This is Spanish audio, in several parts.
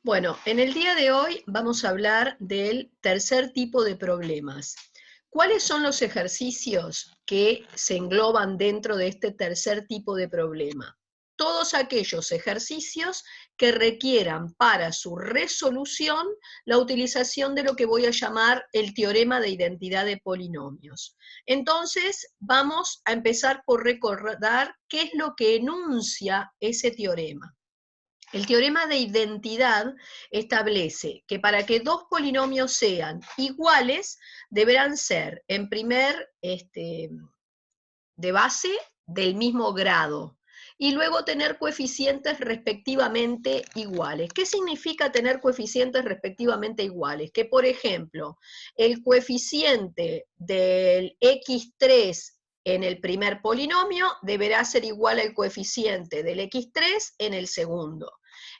Bueno, en el día de hoy vamos a hablar del tercer tipo de problemas. ¿Cuáles son los ejercicios que se engloban dentro de este tercer tipo de problema? Todos aquellos ejercicios que requieran para su resolución la utilización de lo que voy a llamar el teorema de identidad de polinomios. Entonces, vamos a empezar por recordar qué es lo que enuncia ese teorema. El teorema de identidad establece que para que dos polinomios sean iguales, deberán ser, en primer, de base, del mismo grado, y luego tener coeficientes respectivamente iguales. ¿Qué significa tener coeficientes respectivamente iguales? Que, por ejemplo, el coeficiente del x3 en el primer polinomio deberá ser igual al coeficiente del x3 en el segundo.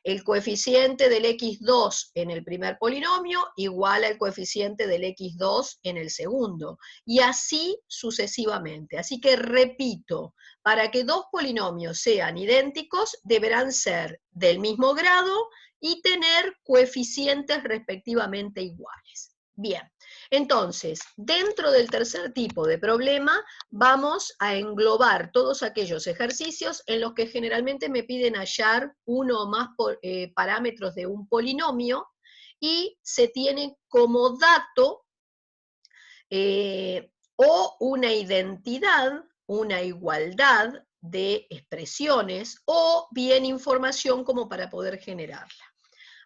El coeficiente del x2 en el primer polinomio igual al coeficiente del x2 en el segundo, y así sucesivamente. Así que repito, para que dos polinomios sean idénticos, deberán ser del mismo grado y tener coeficientes respectivamente iguales. Bien, entonces, dentro del tercer tipo de problema, vamos a englobar todos aquellos ejercicios en los que generalmente me piden hallar uno o más parámetros de un polinomio y se tiene como dato o una identidad, una igualdad de expresiones o bien información como para poder generarla.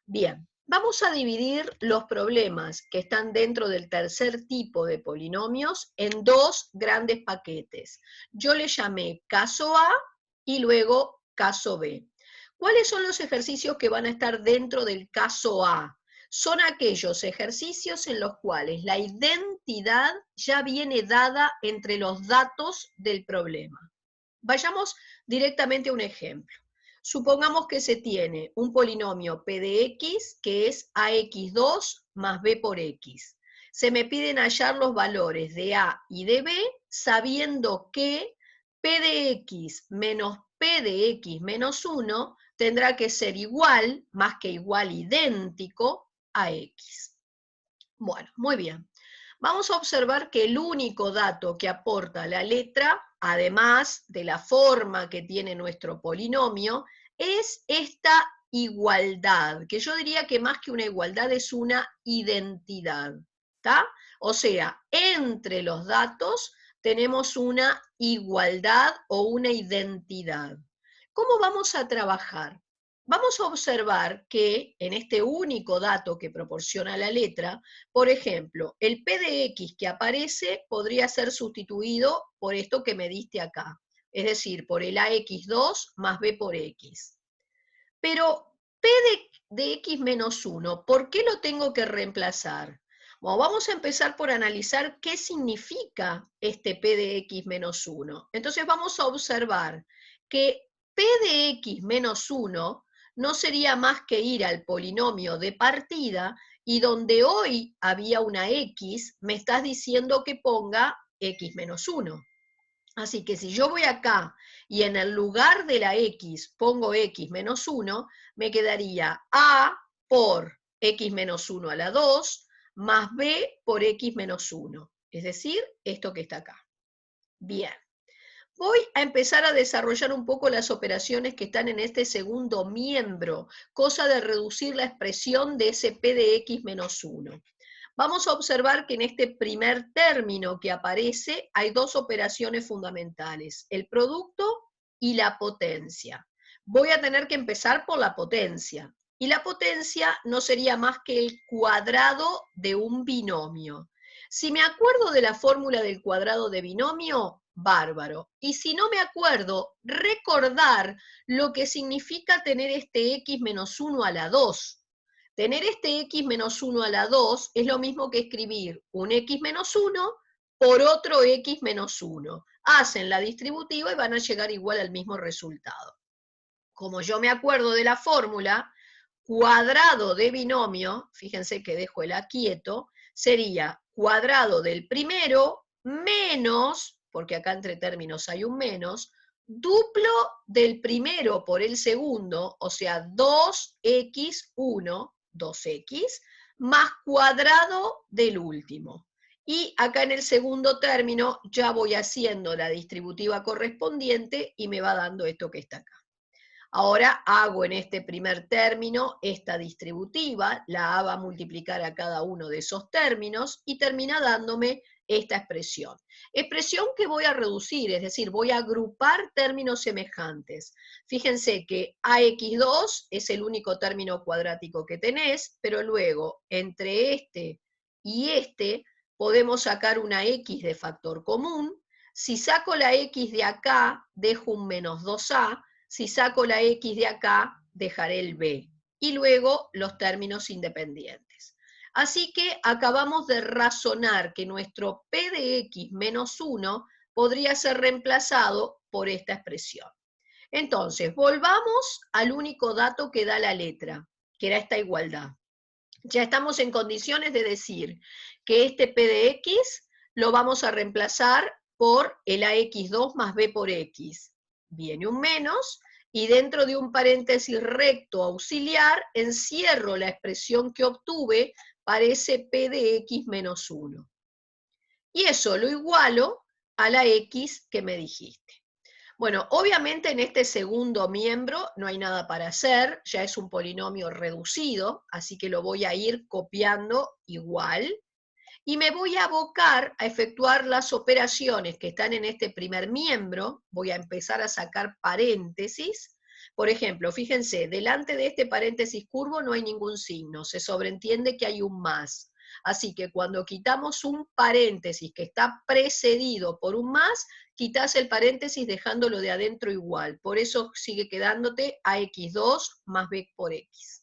Bien, vamos a dividir los problemas que están dentro del tercer tipo de polinomios en dos grandes paquetes. Yo le llamé caso A y luego caso B. ¿Cuáles son los ejercicios que van a estar dentro del caso A? Son aquellos ejercicios en los cuales la identidad ya viene dada entre los datos del problema. Vayamos directamente a un ejemplo. Supongamos que se tiene un polinomio p de x que es ax2 más b por x. Se me piden hallar los valores de a y de b sabiendo que p de x menos p de x menos 1 tendrá que ser igual, más que igual, idéntico a x. Bueno, muy bien. Vamos a observar que el único dato que aporta la letra, además de la forma que tiene nuestro polinomio, es esta igualdad, que yo diría que más que una igualdad es una identidad, ¿está? O sea, entre los datos tenemos una igualdad o una identidad. ¿Cómo vamos a trabajar? Vamos a observar que en este único dato que proporciona la letra, por ejemplo, el p de x que aparece podría ser sustituido por esto que me diste acá, es decir, por el ax2 más b por x. Pero p de x menos 1, ¿por qué lo tengo que reemplazar? Bueno, vamos a empezar por analizar qué significa este p de x menos 1. Entonces vamos a observar que p de x menos 1 no sería más que ir al polinomio de partida y donde hoy había una x, me estás diciendo que ponga x menos 1. Así que si yo voy acá y en el lugar de la x pongo x menos 1, me quedaría a por x menos 1 a la 2 más b por x menos 1. Es decir, esto que está acá. Bien. Voy a empezar a desarrollar un poco las operaciones que están en este segundo miembro, cosa de reducir la expresión de ese p de x menos 1. Vamos a observar que en este primer término que aparece hay dos operaciones fundamentales, el producto y la potencia. Voy a tener que empezar por la potencia, y la potencia no sería más que el cuadrado de un binomio. Si me acuerdo de la fórmula del cuadrado de binomio, bárbaro. Y si no me acuerdo, recordar lo que significa tener este x menos 1 a la 2. Tener este x menos 1 a la 2 es lo mismo que escribir un x menos 1 por otro x menos 1. Hacen la distributiva y van a llegar igual al mismo resultado. Como yo me acuerdo de la fórmula, cuadrado de binomio, fíjense que dejo el a quieto, sería cuadrado del primero menos, porque acá entre términos hay un menos, duplo del primero por el segundo, o sea, 2x1, 2x, más cuadrado del último. Y acá en el segundo término ya voy haciendo la distributiva correspondiente y me va dando esto que está acá. Ahora hago en este primer término esta distributiva, la A va a multiplicar a cada uno de esos términos y termina dándome esta expresión. Expresión que voy a reducir, es decir, voy a agrupar términos semejantes. Fíjense que AX2 es el único término cuadrático que tenés, pero luego entre este y este podemos sacar una X de factor común. Si saco la X de acá, dejo un menos 2A, si saco la X de acá, dejaré el B. Y luego los términos independientes. Así que acabamos de razonar que nuestro P de X menos 1 podría ser reemplazado por esta expresión. Entonces, volvamos al único dato que da la letra, que era esta igualdad. Ya estamos en condiciones de decir que este P de X lo vamos a reemplazar por el AX2 más B por X. Viene un menos, y dentro de un paréntesis recto auxiliar encierro la expresión que obtuve para ese P de X menos 1. Y eso lo igualo a la X que me dijiste. Bueno, obviamente en este segundo miembro no hay nada para hacer, ya es un polinomio reducido, así que lo voy a ir copiando igual, y me voy a abocar a efectuar las operaciones que están en este primer miembro, voy a empezar a sacar paréntesis. Por ejemplo, fíjense, delante de este paréntesis curvo no hay ningún signo, se sobreentiende que hay un más. Así que cuando quitamos un paréntesis que está precedido por un más, quitas el paréntesis dejándolo de adentro igual. Por eso sigue quedándote AX2 más B por X.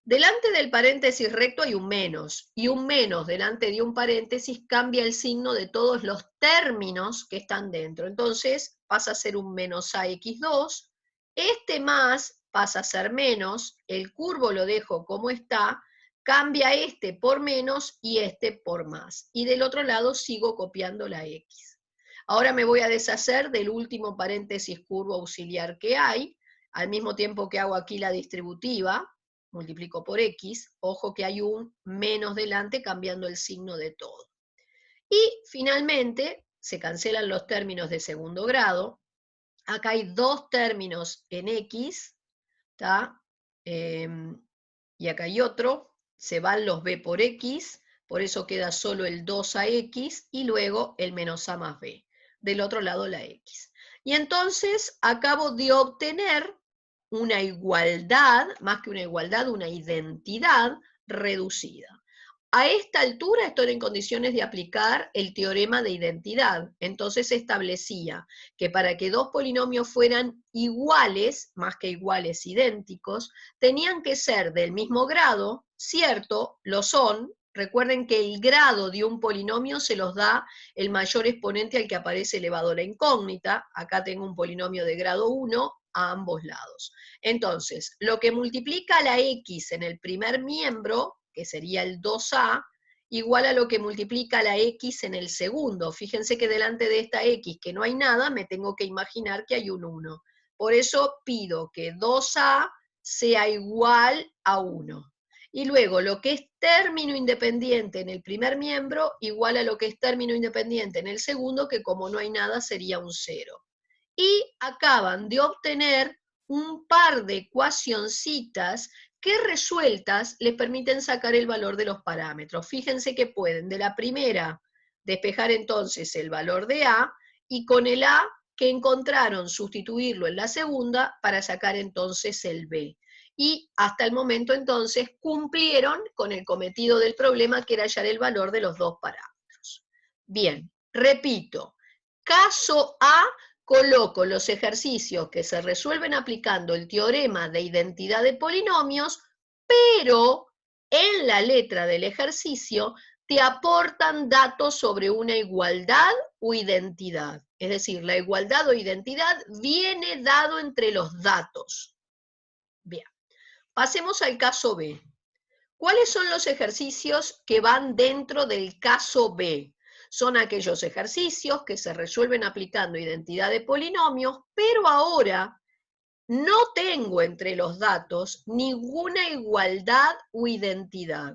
Delante del paréntesis recto hay un menos, y un menos delante de un paréntesis cambia el signo de todos los términos que están dentro. Entonces pasa a ser un menos AX2, este más pasa a ser menos, el curvo lo dejo como está, cambia este por menos y este por más. Y del otro lado sigo copiando la X. Ahora me voy a deshacer del último paréntesis curvo auxiliar que hay, al mismo tiempo que hago aquí la distributiva, multiplico por X, ojo que hay un menos delante cambiando el signo de todo. Y finalmente, se cancelan los términos de segundo grado, acá hay dos términos en X, ¿está? Y acá hay otro, se van los B por X, por eso queda solo el 2AX y luego el menos A más B. Del otro lado la X. Y entonces acabo de obtener una igualdad, más que una igualdad, una identidad reducida. A esta altura estoy en condiciones de aplicar el teorema de identidad. Entonces se establecía que para que dos polinomios fueran iguales, más que iguales, idénticos, tenían que ser del mismo grado, cierto, lo son. Recuerden que el grado de un polinomio se los da el mayor exponente al que aparece elevado a la incógnita. Acá tengo un polinomio de grado 1 a ambos lados. Entonces, lo que multiplica la X en el primer miembro, que sería el 2A, igual a lo que multiplica la X en el segundo. Fíjense que delante de esta X, que no hay nada, me tengo que imaginar que hay un 1. Por eso pido que 2A sea igual a 1. Y luego, lo que es término independiente en el primer miembro, igual a lo que es término independiente en el segundo, que como no hay nada, sería un 0. Y acaban de obtener un par de ecuacioncitas que resueltas les permiten sacar el valor de los parámetros. Fíjense que pueden de la primera despejar entonces el valor de A, y con el A que encontraron sustituirlo en la segunda para sacar entonces el B. Y hasta el momento entonces cumplieron con el cometido del problema, que era hallar el valor de los dos parámetros. Bien, repito, caso A, coloco los ejercicios que se resuelven aplicando el teorema de identidad de polinomios, pero en la letra del ejercicio te aportan datos sobre una igualdad o identidad. Es decir, la igualdad o identidad viene dado entre los datos. Bien, pasemos al caso B. ¿Cuáles son los ejercicios que van dentro del caso B? son aquellos ejercicios que se resuelven aplicando identidad de polinomios, pero ahora no tengo entre los datos ninguna igualdad o identidad.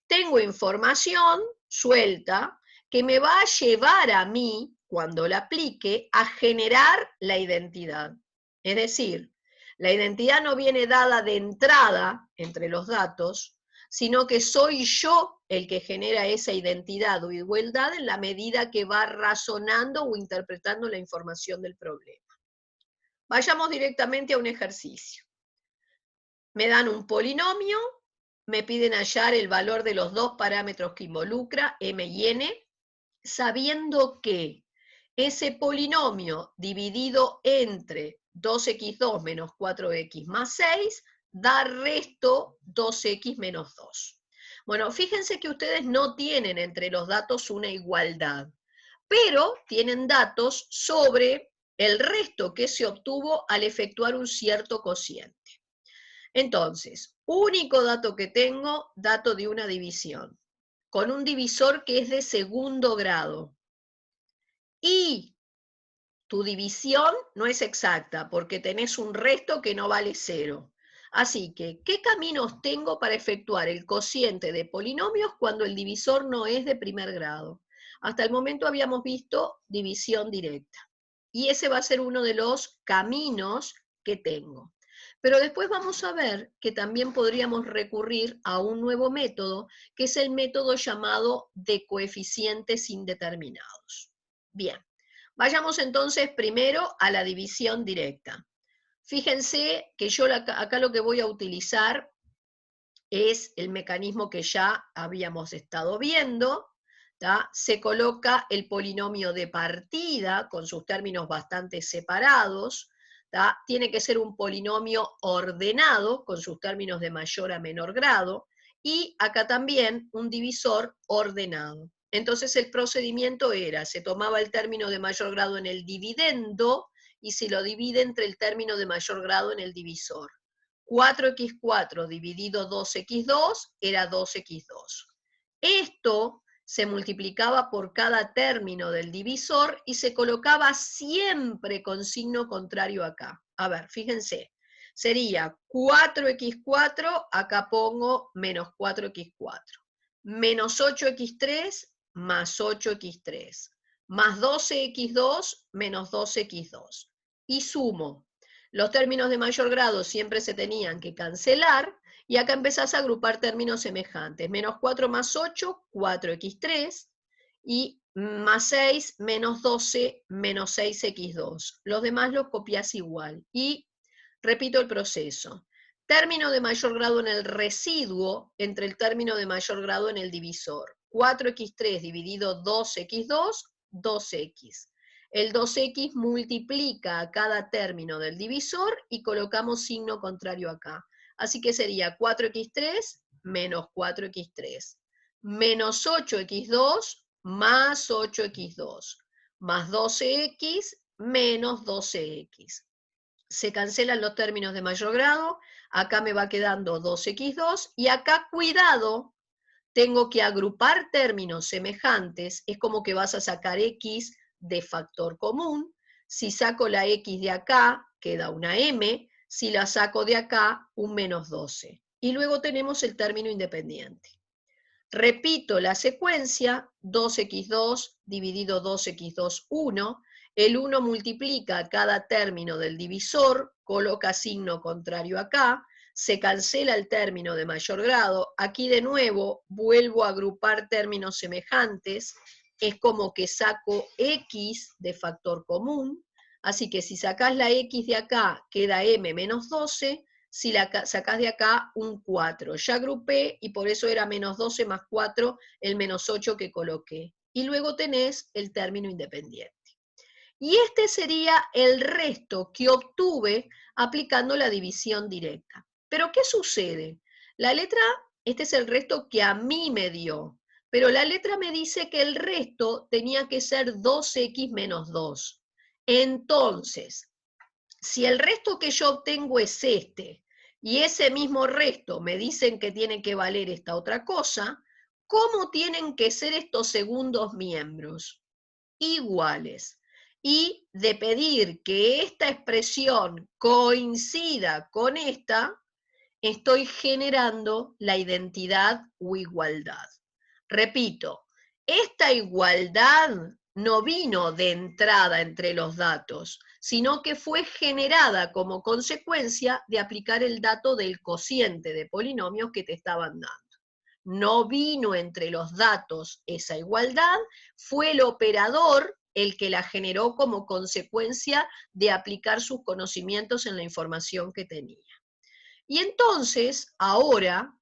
Tengo información suelta que me va a llevar a mí, cuando la aplique, a generar la identidad. Es decir, la identidad no viene dada de entrada entre los datos, sino que soy yo el que genera esa identidad o igualdad en la medida que va razonando o interpretando la información del problema. Vayamos directamente a un ejercicio. Me dan un polinomio, me piden hallar el valor de los dos parámetros que involucra, m y n, sabiendo que ese polinomio dividido entre 2x2 menos 4x más 6 da resto 2x menos 2. Bueno, fíjense que ustedes no tienen entre los datos una igualdad, pero tienen datos sobre el resto que se obtuvo al efectuar un cierto cociente. Entonces, único dato que tengo, dato de una división, con un divisor que es de segundo grado. Y tu división no es exacta, porque tenés un resto que no vale 0. Así que, ¿qué caminos tengo para efectuar el cociente de polinomios cuando el divisor no es de primer grado? Hasta el momento habíamos visto división directa. Y ese va a ser uno de los caminos que tengo. Pero después vamos a ver que también podríamos recurrir a un nuevo método, que es el método llamado de coeficientes indeterminados. Bien, vayamos entonces primero a la división directa. Fíjense que yo acá lo que voy a utilizar es el mecanismo que ya habíamos estado viendo. ¿tá? Se coloca el polinomio de partida con sus términos bastante separados. ¿tá? Tiene que ser un polinomio ordenado con sus términos de mayor a menor grado. Y acá también un divisor ordenado. Entonces el procedimiento era, se tomaba el término de mayor grado en el dividendo y se lo divide entre el término de mayor grado en el divisor. 4x4 dividido 2x2 era 2x2. Esto se multiplicaba por cada término del divisor y se colocaba siempre con signo contrario acá. A ver, fíjense, sería 4x4, acá pongo menos 4x4, menos 8x3 más 8x3, más 12x2 menos 12x2. Y sumo. Los términos de mayor grado siempre se tenían que cancelar, y acá empezás a agrupar términos semejantes. Menos 4 más 8, 4x3, y más 6, menos 12, menos 6x2. Los demás los copias igual. Y repito el proceso. Término de mayor grado en el residuo entre el término de mayor grado en el divisor. 4x3 dividido 2x2, 2x. El 2x multiplica a cada término del divisor y colocamos signo contrario acá. Así que sería 4x3 menos 4x3, menos 8x2 más 8x2, más 12x menos 12x. Se cancelan los términos de mayor grado, acá me va quedando 2x2, y acá, cuidado, tengo que agrupar términos semejantes, es como que vas a sacar x de factor común. Si saco la x de acá, queda una m, si la saco de acá, un menos 12. Y luego tenemos el término independiente. Repito la secuencia, 2x2 dividido 2x2, 1. El 1 multiplica cada término del divisor, coloca signo contrario acá, se cancela el término de mayor grado. Aquí de nuevo vuelvo a agrupar términos semejantes, es como que saco x de factor común, así que si sacás la x de acá queda m menos 12, si la sacás de acá un 4. Ya agrupé y por eso era menos 12 más 4, el menos 8 que coloqué. Y luego tenés el término independiente. Y este sería el resto que obtuve aplicando la división directa. Pero ¿qué sucede? La letra, este es el resto que a mí me dio, pero la letra me dice que el resto tenía que ser 2x menos 2. Entonces, si el resto que yo obtengo es este, y ese mismo resto me dicen que tiene que valer esta otra cosa, ¿Cómo tienen que ser estos segundos miembros? Iguales. Y de pedir que esta expresión coincida con esta, estoy generando la identidad o igualdad. Repito, esta igualdad no vino de entrada entre los datos, sino que fue generada como consecuencia de aplicar el dato del cociente de polinomios que te estaban dando. No vino entre los datos esa igualdad, fue el operador el que la generó como consecuencia de aplicar sus conocimientos en la información que tenía. Y entonces, ahora,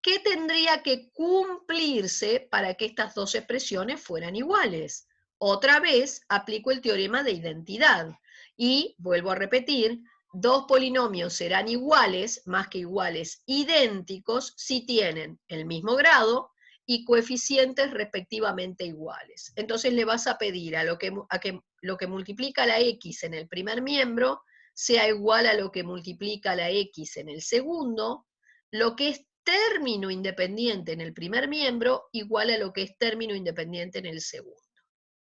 ¿qué tendría que cumplirse para que estas dos expresiones fueran iguales? Otra vez aplico el teorema de identidad y vuelvo a repetir, dos polinomios serán iguales, más que iguales, idénticos, si tienen el mismo grado y coeficientes respectivamente iguales. Entonces le vas a pedir a que lo que multiplica la x en el primer miembro sea igual a lo que multiplica la x en el segundo, lo que es término independiente en el primer miembro igual a lo que es término independiente en el segundo.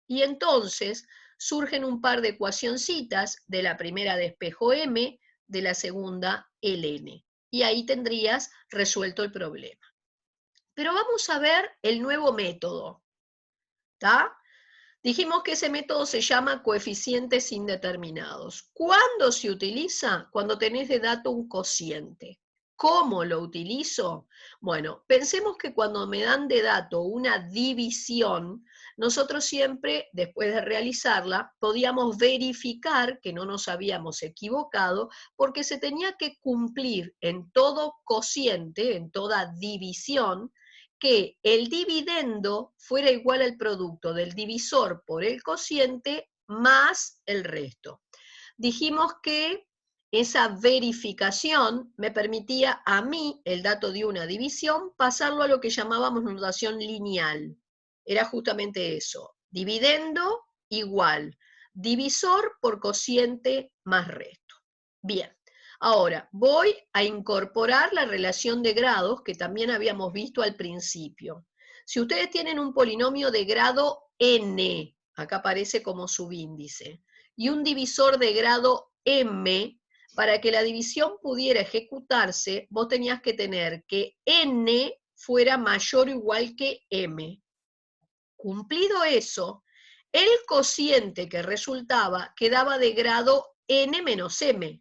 Y entonces surgen un par de ecuacioncitas, de la primera de espejo M, de la segunda ln. Y ahí tendrías resuelto el problema. Pero vamos a ver el nuevo método. ¿Está? Dijimos que ese método se llama coeficientes indeterminados. ¿Cuándo se utiliza? Cuando tenés de dato un cociente. ¿Cómo lo utilizo? Bueno, pensemos que cuando me dan de dato una división, nosotros siempre, después de realizarla, podíamos verificar que no nos habíamos equivocado, porque se tenía que cumplir en todo cociente, en toda división, que el dividendo fuera igual al producto del divisor por el cociente más el resto. Dijimos que esa verificación me permitía a mí, el dato de una división, pasarlo a lo que llamábamos notación lineal. Era justamente eso, dividendo igual, divisor por cociente más resto. Bien. Ahora, voy a incorporar la relación de grados que también habíamos visto al principio. Si ustedes tienen un polinomio de grado n, acá aparece como subíndice, y un divisor de grado m, para que la división pudiera ejecutarse, vos tenías que tener que n fuera mayor o igual que m. Cumplido eso, el cociente que resultaba quedaba de grado n menos m,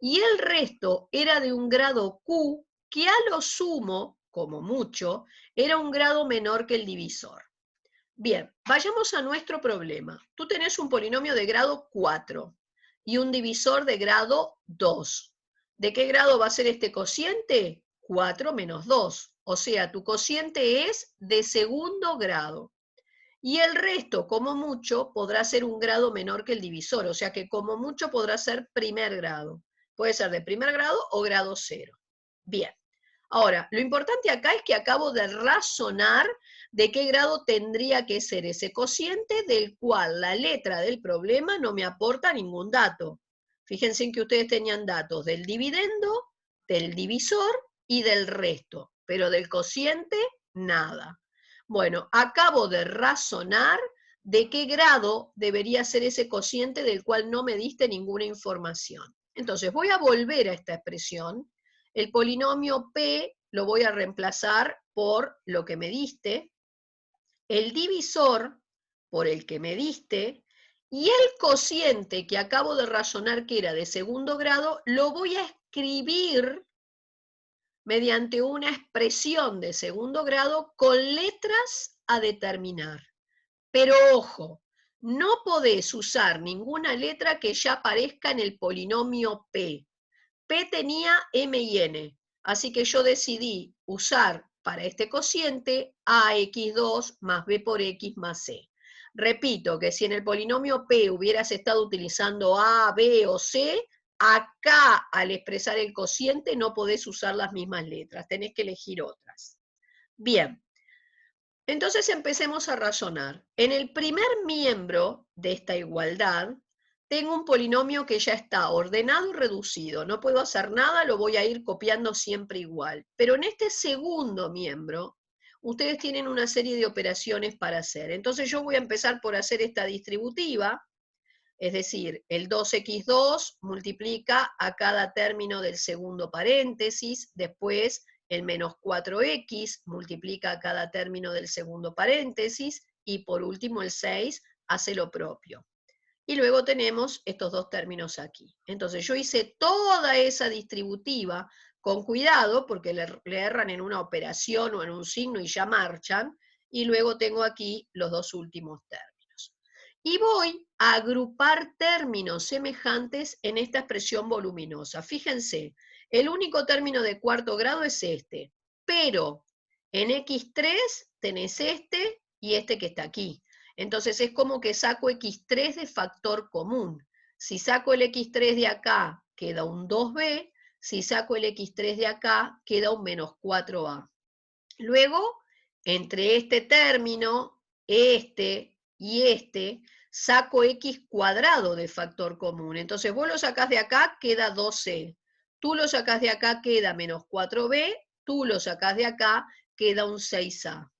y el resto era de un grado Q que a lo sumo, como mucho, era un grado menor que el divisor. Bien, vayamos a nuestro problema. Tú tenés un polinomio de grado 4 y un divisor de grado 2. ¿De qué grado va a ser este cociente? 4 menos 2. O sea, tu cociente es de segundo grado. Y el resto, como mucho, podrá ser un grado menor que el divisor. O sea que como mucho podrá ser primer grado. Puede ser de primer grado o grado 0. Bien. Ahora, lo importante acá es que acabo de razonar de qué grado tendría que ser ese cociente del cual la letra del problema no me aporta ningún dato. Fíjense en que ustedes tenían datos del dividendo, del divisor y del resto, pero del cociente, nada. Bueno, acabo de razonar de qué grado debería ser ese cociente del cual no me diste ninguna información. Entonces, voy a volver a esta expresión. El polinomio P lo voy a reemplazar por lo que me diste, el divisor por el que me diste, y el cociente que acabo de razonar que era de segundo grado, lo voy a escribir mediante una expresión de segundo grado con letras a determinar. Pero ojo, no podés usar ninguna letra que ya aparezca en el polinomio P. P tenía M y N, así que yo decidí usar para este cociente AX2 más B por X más C. Repito que si en el polinomio P hubieras estado utilizando A, B o C, acá al expresar el cociente no podés usar las mismas letras, tenés que elegir otras. Bien, entonces empecemos a razonar. En el primer miembro de esta igualdad, tengo un polinomio que ya está ordenado y reducido. No puedo hacer nada, lo voy a ir copiando siempre igual. Pero en este segundo miembro, ustedes tienen una serie de operaciones para hacer. Entonces yo voy a empezar por hacer esta distributiva, es decir, el 2x2 multiplica a cada término del segundo paréntesis, después el menos 4x multiplica a cada término del segundo paréntesis, y por último el 6 hace lo propio. Y luego tenemos estos dos términos aquí. Entonces yo hice toda esa distributiva con cuidado, porque le erran en una operación o en un signo y ya marchan, y luego tengo aquí los dos últimos términos. Y voy a agrupar términos semejantes en esta expresión voluminosa. Fíjense, el único término de cuarto grado es este, pero en x3 tenés este y este que está aquí. Entonces es como que saco x3 de factor común. Si saco el x3 de acá, queda un 2b. Si saco el x3 de acá, queda un menos 4a. Luego, entre este término, este y este, saco x cuadrado de factor común. Entonces vos lo sacás de acá, queda 2c. Tú lo sacás de acá, queda menos 4b. Tú lo sacás de acá, queda un 6a.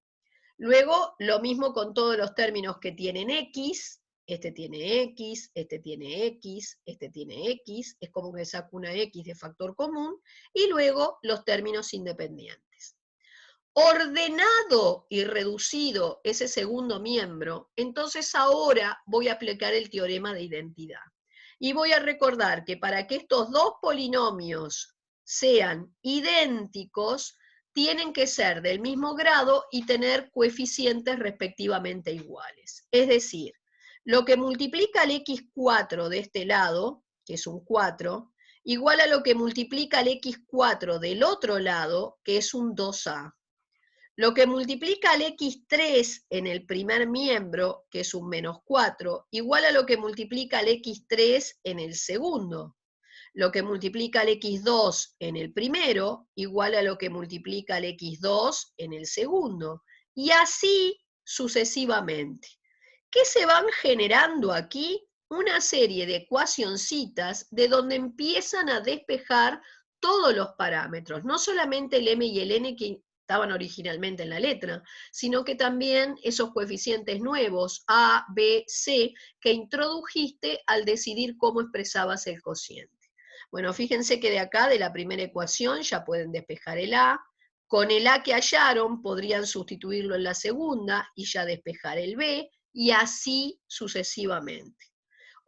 Luego, lo mismo con todos los términos que tienen x. Este tiene x, este tiene x, este tiene x. Es como que saco una x de factor común. Y luego los términos independientes. Ordenado y reducido ese segundo miembro, entonces ahora voy a aplicar el teorema de identidad. Y voy a recordar que para que estos dos polinomios sean idénticos, tienen que ser del mismo grado y tener coeficientes respectivamente iguales. Es decir, lo que multiplica el x4 de este lado, que es un 4, igual a lo que multiplica el x4 del otro lado, que es un 2a. Lo que multiplica el x3 en el primer miembro, que es un menos 4, igual a lo que multiplica el x3 en el segundo. Lo que multiplica el x2 en el primero, igual a lo que multiplica el x2 en el segundo. Y así sucesivamente. ¿Qué se van generando aquí? Una serie de ecuacioncitas de donde empiezan a despejar todos los parámetros, no solamente el m y el n que estaban originalmente en la letra, sino que también esos coeficientes nuevos, a, b, c, que introdujiste al decidir cómo expresabas el cociente. Bueno, fíjense que de acá, de la primera ecuación, ya pueden despejar el a. Con el a que hallaron, podrían sustituirlo en la segunda y ya despejar el b, y así sucesivamente.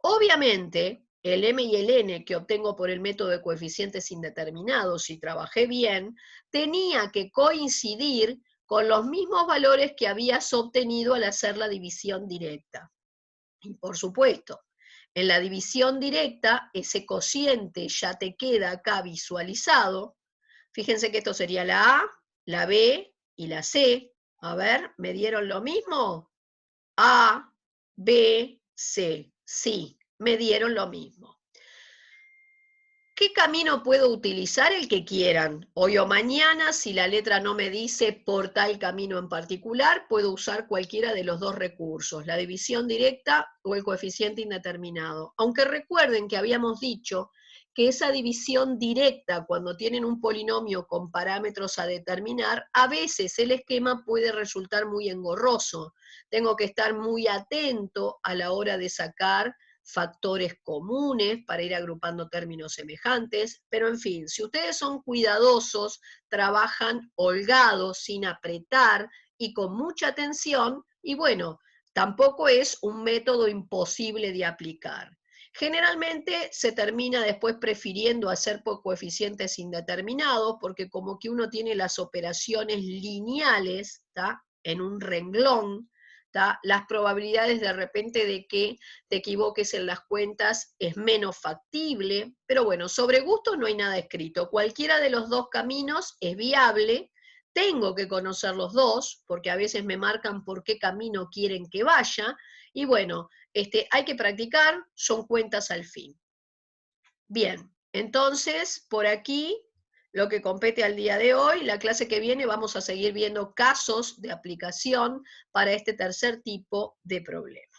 Obviamente, el m y el n que obtengo por el método de coeficientes indeterminados, si trabajé bien, tenía que coincidir con los mismos valores que habías obtenido al hacer la división directa. Y por supuesto, en la división directa, ese cociente ya te queda acá visualizado. Fíjense que esto sería la A, la B y la C. A ver, ¿me dieron lo mismo? A, B, C. Sí, me dieron lo mismo. ¿Qué camino puedo utilizar? El que quieran. Hoy o mañana, si la letra no me dice por tal camino en particular, puedo usar cualquiera de los dos recursos, la división directa o el coeficiente indeterminado. Aunque recuerden que habíamos dicho que esa división directa, cuando tienen un polinomio con parámetros a determinar, a veces el esquema puede resultar muy engorroso. Tengo que estar muy atento a la hora de sacar factores comunes para ir agrupando términos semejantes, pero en fin, si ustedes son cuidadosos, trabajan holgados, sin apretar y con mucha atención, y bueno, tampoco es un método imposible de aplicar. Generalmente se termina después prefiriendo hacer por coeficientes indeterminados, porque como que uno tiene las operaciones lineales, ¿tá?, en un renglón, ¿tá?, las probabilidades de repente de que te equivoques en las cuentas es menos factible, pero bueno, sobre gusto no hay nada escrito. Cualquiera de los dos caminos es viable. Tengo que conocer los dos, porque a veces me marcan por qué camino quieren que vaya, y bueno, hay que practicar, son cuentas al fin. Bien, entonces, por aquí, lo que compete al día de hoy, la clase que viene vamos a seguir viendo casos de aplicación para este tercer tipo de problema.